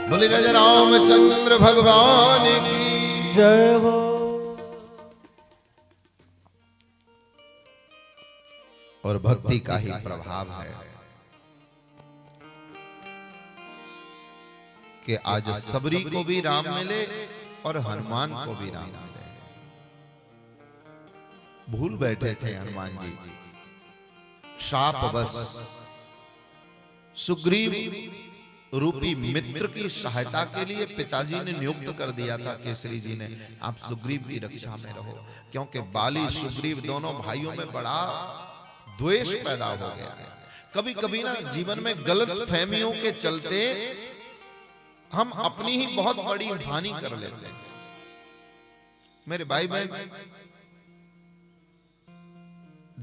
बोले राजा रामचंद्र भगवान की जय हो। और भक्ति का ही प्रभाव है कि आज सबरी को भी राम मिले और हनुमान को भी राम मिले। भूल बैठे थे हनुमान जी, शाप बस सुग्रीव रूपी मित्र की सहायता के लिए पिताजी ने नियुक्त कर दिया था केसरी जी ने, आप सुग्रीव की रक्षा में रहो, क्योंकि बाली सुग्रीव दोनों भाइयों में बड़ा द्वेष पैदा हो गया है। कभी कभी ना जीवन में गलत फहमियों के चलते हम अपनी ही बहुत बड़ी हानि कर लेते हैं। मेरे भाई बहन,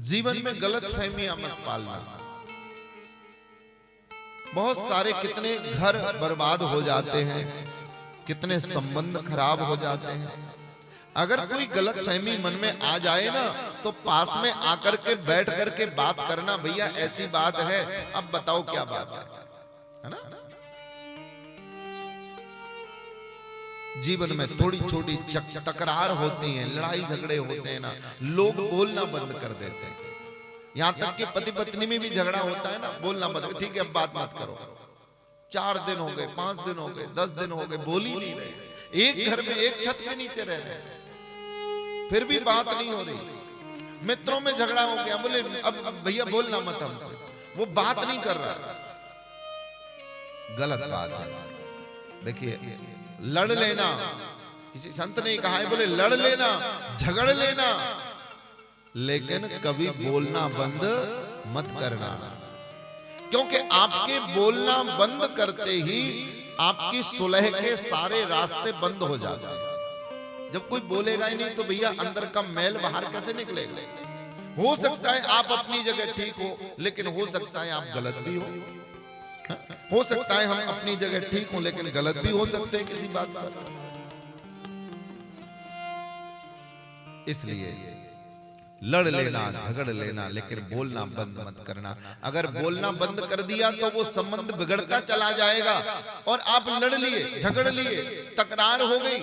जीवन में गलत फहमियां मत पालना। बहुत सारे कितने घर बर्बाद हो जाते हैं, कितने संबंध खराब हो जाते हैं। अगर कोई गलत फहमी मन में आ जाए ना, तो पास में आकर के बैठ करके बात करना, भैया ऐसी बात है, अब बताओ क्या बात है ना। जीवन में थोड़ी छोटी तकरार होती है, लड़ाई झगड़े होते हैं ना, लोग बोलना बंद कर देते हैं। यहां तक कि पति पत्नी में भी झगड़ा होता है ना, बोलना बंद, ठीक है अब बात मत करो। 4 दिन हो गए, 5 दिन हो गए, 10 दिन हो गए, बोल ही नहीं रहे। एक घर में एक छत के नीचे रह रहे, फिर भी बात नहीं हो रही। मित्रों में झगड़ा हो गया, बोले अब भैया बोलना मत हमसे, वो बात नहीं कर रहा। गलत बात है। देखिए, लड़ लेना, किसी संत ने कहा है, बोले लड़ लेना, झगड़ लेना, लेकिन कभी बोलना बंद मत करना, क्योंकि आपके बोलना बंद करते ही आपकी सुलह के सारे रास्ते बंद हो जाते हैं। जब कोई बोलेगा ही नहीं तो भैया अंदर का मैल बाहर कैसे निकलेगा। हो सकता है आप अपनी जगह ठीक हो, लेकिन हो सकता है आप गलत भी हो सकता है हम अपनी जगह ठीक हो लेकिन गलत भी हो सकते हैं किसी बात पर। इसलिए लड़ लेना, झगड़ लेना, लेकिन बोलना बंद मत करना। अगर बोलना बंद कर दिया तो वो संबंध बिगड़ता चला जाएगा। और आप लड़ लिए, झगड़ लिए, तकरार हो गई,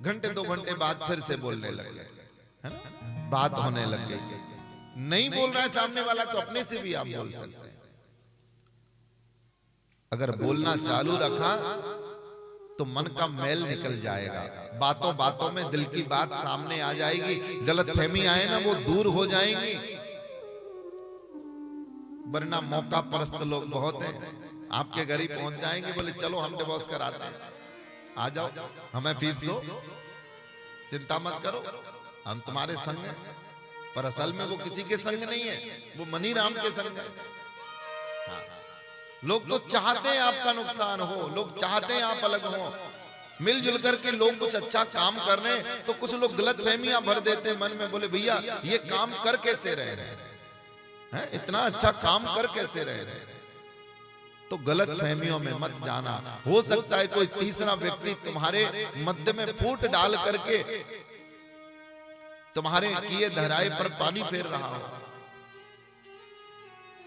घंटे 2 घंटे बाद फिर से बोलने लग गए, है ना, बात होने लग गई। नहीं बोल रहा है सामने वाला तो अपने से भी आप बोल सकते हैं। अगर बोलना चालू रखा तो मन का मैल निकल जाएगा, बातों बातों में दिल की बात सामने आ जाएगी, गलत फहमी आए ना वो दूर हो जाएंगी। वरना मौका परस्त लोग बहुत हैं, आपके घर ही पहुंच जाएंगे, बोले चलो हम डिवोर्स कराते हैं, आ जाओ, हमें फीस दो, चिंता मत करो, हम तुम्हारे संग हैं। पर असल में वो किसी के संग नहीं है, वो मनी राम के संग है। हाँ। लोग तो चाहते हैं आपका नुकसान हो, लोग चाहते हैं आप अलग हो। मिलजुल करके लोग कुछ अच्छा काम कर रहे हैं तो कुछ लोग गलत फहमियां भर देते हैं मन में, बोले भैया ये काम कर कैसे रहे हैं, इतना अच्छा काम कर कैसे रहे हैं। तो गलत फहमियों में मत जाना। हो सकता है कोई तीसरा व्यक्ति तुम्हारे मध्य में फूट डाल करके तुम्हारे किए धराए पर पानी फेर रहा हो।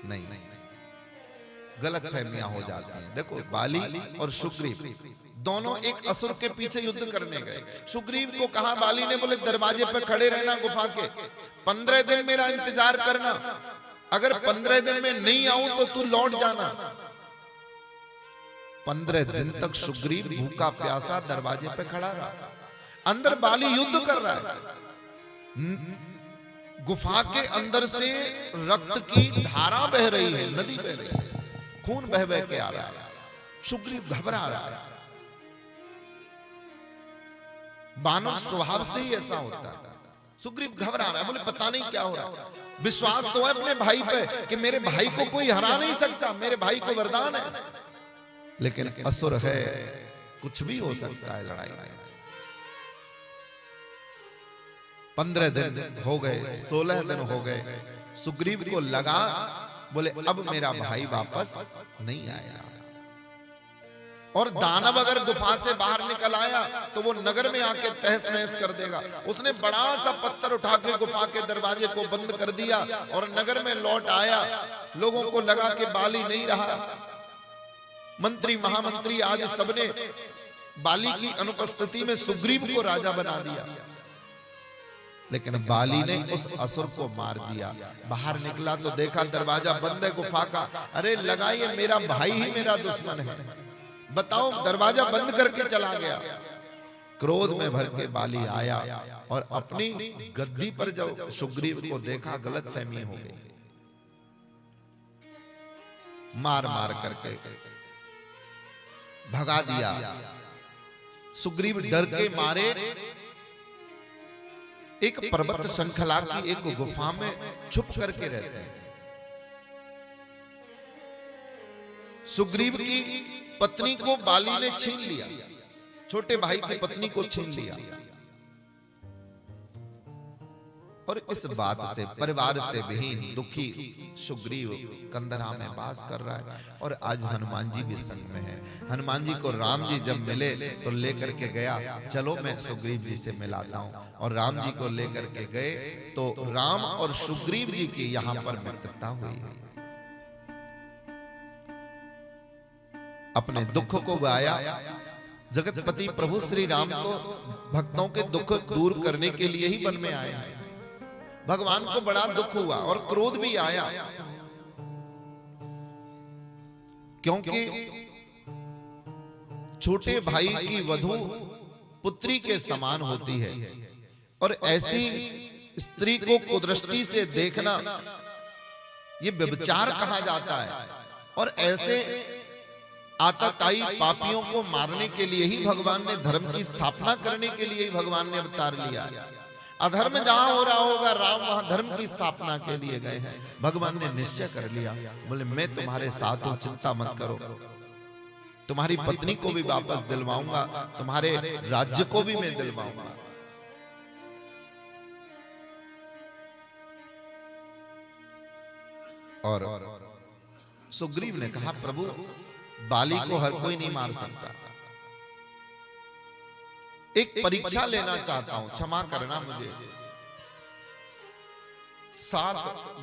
नहीं, गलत फहमियां हो जाती हैं। देखो, बाली और सुग्रीव दोनों एक असुर के पीछे युद्ध करने गए। सुग्रीव को कहा बाली ने, बोले दरवाजे पर खड़े रहना गुफा के, 15 दिन मेरा इंतजार करना, अगर 15 दिन में नहीं आऊं तो तू लौट जाना। 15 दिन तक सुग्रीव भूखा प्यासा दरवाजे पे खड़ा रहा। अंदर बाली युद्ध कर रहा है, गुफा के अंदर से रक्त की धारा बह रही है, नदी बह रही है, खून बह बह के आ रहा है। सुग्रीव घबरा रहा है। मानव स्वभाव से ही ऐसा होता है। सुग्रीव घबरा रहा है, बोले पता नहीं क्या हो रहा है। विश्वास तो है अपने भाई पे कि मेरे भाई को कोई हरा नहीं सकता, मेरे भाई को वरदान है, लेकिन असुर है, कुछ भी हो सकता है लड़ाई में। 15 दिन हो गए, 16 दिन हो गए, सुग्रीव को लगा, बोले अब मेरा भाई वापस नहीं आया। और दानव अगर गुफा से बाहर निकल आया तो वो नगर में आके तहस नहस कर देगा। उसने बड़ा सा पत्थर उठा के गुफा के दरवाजे को बंद कर दिया और नगर में लौट आया। लोगों को लगा कि बाली नहीं रहा, मंत्री महामंत्री आज सबने बाली की अनुपस्थिति में सुग्रीव को राजा बना दिया, लेकिन बाली ने उस असुर को मार दिया। बाहर निकला तो देखा दरवाजा बंद है गुफा का। अरे लगा ये मेरा भाई ही मेरा दुश्मन है, बताओ, दरवाजा बंद करके चला गया। क्रोध में भर के बाली आया और अपनी गद्दी पर जब सुग्रीव को देखा गलतफहमी हो गई, मार मार करके भगा दिया। सुग्रीव डर के मारे एक पर्वत श्रृंखला की एक गुफा में छुप करके रहते हैं। सुग्रीव की पत्नी को बाली ने छीन लिया, छोटे भाई की पत्नी को छीन लिया, और इस बात से परिवार से विहीन दुखी सुग्रीव कंदरा में वास कर रहा है। और आज हनुमान जी भी संग में है। हनुमान जी को राम जी जब मिले तो लेकर के गया, चलो मैं सुग्रीव जी से मिलाता हूं। और राम जी को लेकर के गए तो राम और सुग्रीव जी की यहां पर मित्रता हुई है। अपने दुख को गाया। जगतपति प्रभु श्री राम तो भक्तों के दुख दूर करने के लिए ही वन में आए हैं। भगवान को बड़ा दुख हुआ और क्रोध भी आया, क्योंकि छोटे भाई की वधू पुत्री के समान होती है, और ऐसी स्त्री को कुदृष्टि से देखना ये व्यभिचार कहा जाता है। और ऐसे आतताई पापियों को मारने के लिए ही भगवान ने, धर्म की स्थापना करने के लिए ही भगवान ने अवतार लिया। अधर्म जहां हो रहा होगा राम वहां धर्म की स्थापना के लिए गए हैं। भगवान ने निश्चय कर लिया, बोले मैं तुम्हारे साथ हूं, चिंता मत करो, तुम्हारी पत्नी को भी वापस दिलवाऊंगा, तुम्हारे राज्य को भी मैं दिलवाऊंगा। और सुग्रीव ने कहा, प्रभु बाली को हर कोई नहीं मार सकता, एक परीक्षा लेना चाहता हूं, क्षमा करना मुझे। 7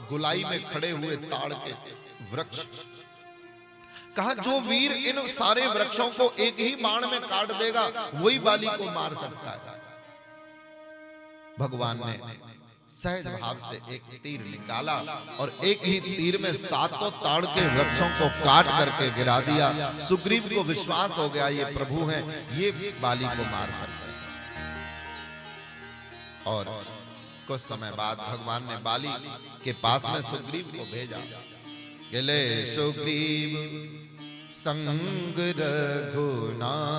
गुलाई में खड़े हुए ताड़ के वृक्ष, कहा जो वीर इन सारे वृक्षों को एक ही बाण में काट देगा वही बाली को मार सकता है। भगवान ने सहज भाव से एक तीर निकाला और एक ही तीर में 7 ताड़ के वृक्षों को काट करके गिरा दिया। सुग्रीव को विश्वास हो गया ये प्रभु हैं, ये बाली को मार सकते हैं। और कुछ समय बाद भगवान ने बाली के पास में सुग्रीव को भेजा। गेले सुग्रीव संग रघुनाथा,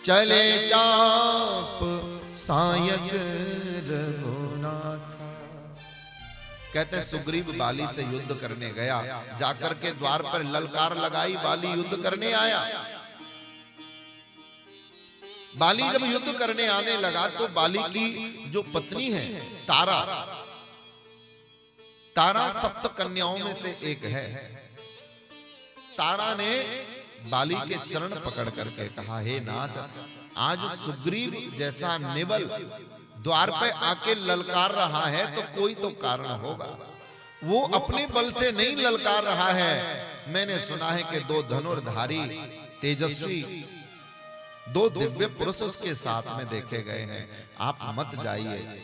चले चाप सायक रघुनाथा। कहते सुग्रीव बाली से युद्ध करने गया, जाकर के द्वार पर ललकार लगाई, बाली युद्ध करने आया। बाली जब युद्ध करने आने लगा तो बाली की जो पत्नी है तारा, तारा सप्त कन्याओं में से एक है। तारा ने बाली के चरण पकड़ करके कहा, हे नाथ, आज सुग्रीव जैसा निबल द्वार पे आके ललकार रहा है तो कोई तो कारण होगा। वो अपने बल से नहीं ललकार रहा है। मैंने सुना है कि 2 धनुर्धारी तेजस्वी 2 दिव्य पुरुष उसके साथ में देखे गए हैं, आप मत जाइए।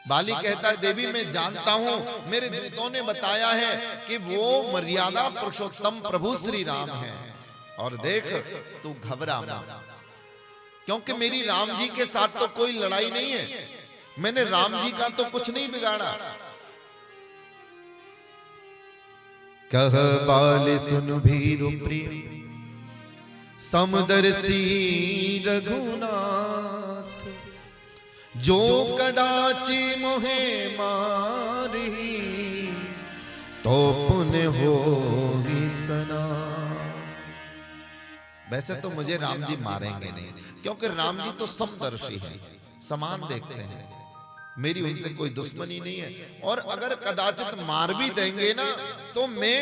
बाली कहता है, देवी मैं जानता हूं, मेरे दूतों ने बताया है कि वो मर्यादा पुरुषोत्तम प्रभु श्री राम हैं। और देख तू घबरा मत, क्योंकि मेरी राम जी के साथ तो कोई लड़ाई नहीं है, मैंने राम जी का तो कुछ नहीं बिगाड़ा। कह बाली सुन भीरु प्रिय समदर्शी रघुनाथ, जो कदाचि मोहे मारी तो पुण्य होगी सना। वैसे तो मुझे राम जी मारेंगे नहीं, क्योंकि राम जी तो समदर्शी हैं, समान देखते हैं, मेरी उनसे कोई दुश्मनी नहीं है। और अगर कदाचित मार भी देंगे ना तो मैं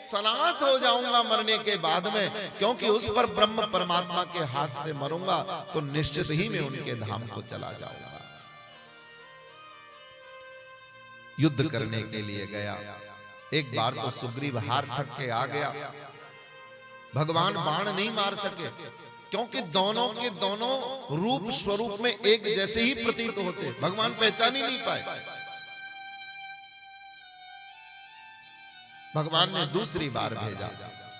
सनाथ हो जाऊंगा मरने के बाद में, क्योंकि उस पर ब्रह्म परमात्मा के हाथ से मरूंगा तो निश्चित ही मैं उनके धाम को चला जाऊंगा। युद्ध करने के लिए गया, एक बार तो सुग्रीव हार थक के आ गया। भगवान बाण नहीं मार सके क्योंकि दोनों के दोनों रूप स्वरूप में एक जैसे ही प्रतीत होते, भगवान पहचान ही नहीं पाए। भगवान ने दूसरी बार भेजा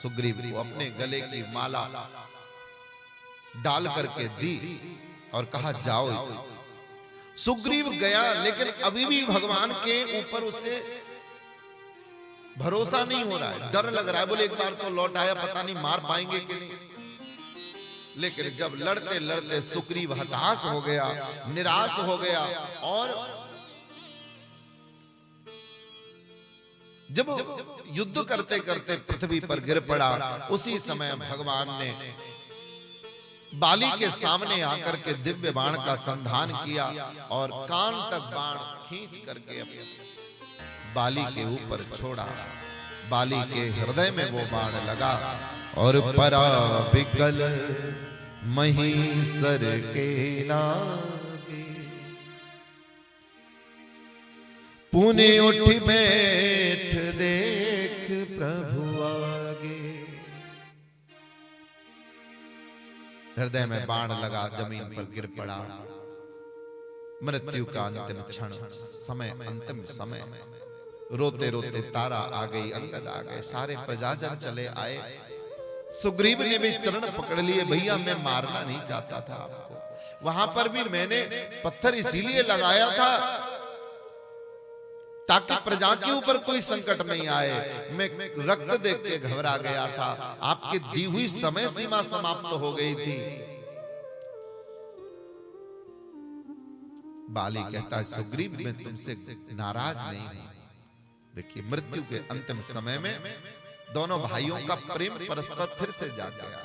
सुग्रीव को, अपने गले की माला डाल करके दी और कहा जाओ। सुग्रीव गया, लेकिन अभी भी भगवान के ऊपर उसे भरोसा नहीं हो रहा है, डर लग रहा है। बोले एक बार तो लौट आया, पता नहीं मार पाएंगे कि नहीं। लेकिन जब लड़ते लड़ते सुग्रीव हताश हो गया, निराश हो गया और जब युद्ध करते करते पृथ्वी पर गिर पड़ा, उसी समय भगवान ने बाली के सामने आकर के दिव्य बाण का संधान किया और कान तक बाण खींच करके बाली के ऊपर छोड़ा। बाली के हृदय में वो बाण लगा और परा विकल महीसर के लागे, पुने उठ बैठ देख प्रभु आगे। हृदय में बाण लगा, जमीन पर गिर पड़ा। मृत्यु का अंतिम क्षण, समय, अंतिम समय। रोते रोते तारा आ गई, अंगद आ गए, सारे प्रजाजन चले आए। सुग्रीव ने भी चरण पकड़ लिए, भैया मैं मारना नहीं चाहता था आपको, वहां पर भी मैंने पत्थर इसीलिए लगाया था ताकि प्रजा के ऊपर कोई संकट नहीं आए। मैं रक्त देख के घबरा गया था, आपकी दी हुई समय सीमा समाप्त हो गई थी। बाली कहता है सुग्रीव मैं तुमसे नाराज नहीं हूं। देखिए मृत्यु के अंतिम समय में दोनों भाइयों का प्रेम परस्पर फिर से जाग गया।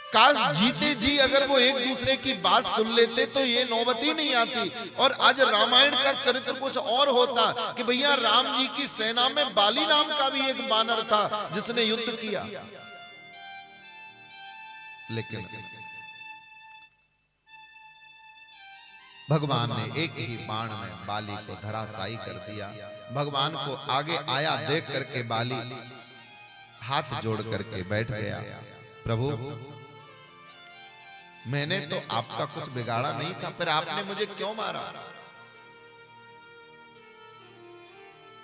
काश जीते जी अगर वो एक दूसरे की बात सुन लेते तो ये नौबत ही नहीं आती और आज रामायण का चरित्र कुछ और होता कि भैया राम जी की सेना में बाली नाम का भी एक बानर था जिसने युद्ध किया। लेकिन भगवान ने एक ही बाण में बाली को धराशायी कर दिया। भगवान को आगे आया देख करके बाली हाथ जोड़ करके बैठ गया, प्रभु मैंने तो आपका कुछ बिगाड़ा नहीं था, फिर आपने मुझे क्यों मारा?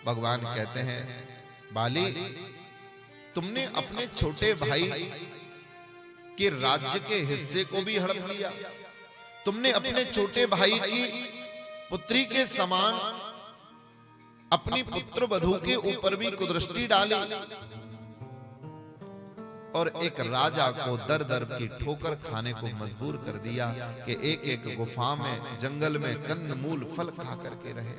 भगवान कहते हैं बाली तुमने अपने छोटे भाई के राज्य के हिस्से को भी हड़प लिया, तुमने अपने छोटे भाई की पुत्री के समान अपनी पुत्र वधू के ऊपर भी कुदृष्टि डाली और एक राजा को दर दर की ठोकर खाने को मजबूर कर दिया कि एक एक गुफा में जंगल में कंदमूल फल खा करके रहे।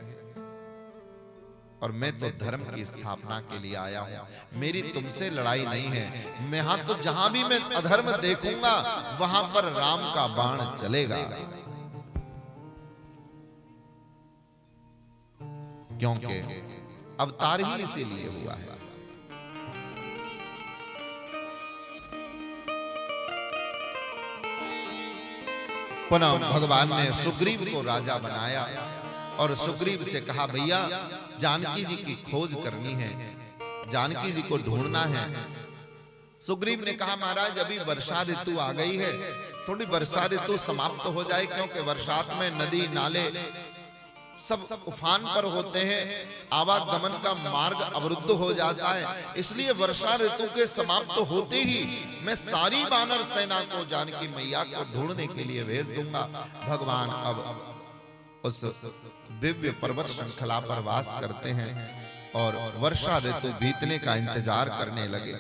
और मैं तो धर्म की स्थापना के लिए आया हूं, मेरी तुमसे लड़ाई नहीं है। मैं यहां तो जहां भी मैं अधर्म देखूंगा वहां पर राम का बाण चलेगा, क्योंकि अवतार ही इसीलिए हुआ है। पुनः भगवान ने सुग्रीव को राजा बनाया और सुग्रीव से कहा भैया जानकी जी की खोज करनी है, जानकी जी को ढूंढना है। सुग्रीव ने कहा महाराज अभी वर्षा ऋतु आ गई है, थोड़ी वर्षा ऋतु समाप्त हो जाए, क्योंकि बरसात में नदी नाले सब उफान पर होते हैं, आवागमन का मार्ग अवरुद्ध हो जाता है। इसलिए वर्षा ऋतु के समाप्त होते ही मैं सारी वानर सेना को जानकी मैया को ढूंढने के लिए भेज दूंगा। भगवान अब उस दिव्य पर्वत श्रृंखला पर वास करते हैं और वर्षा ऋतु बीतने का इंतजार करने लगे।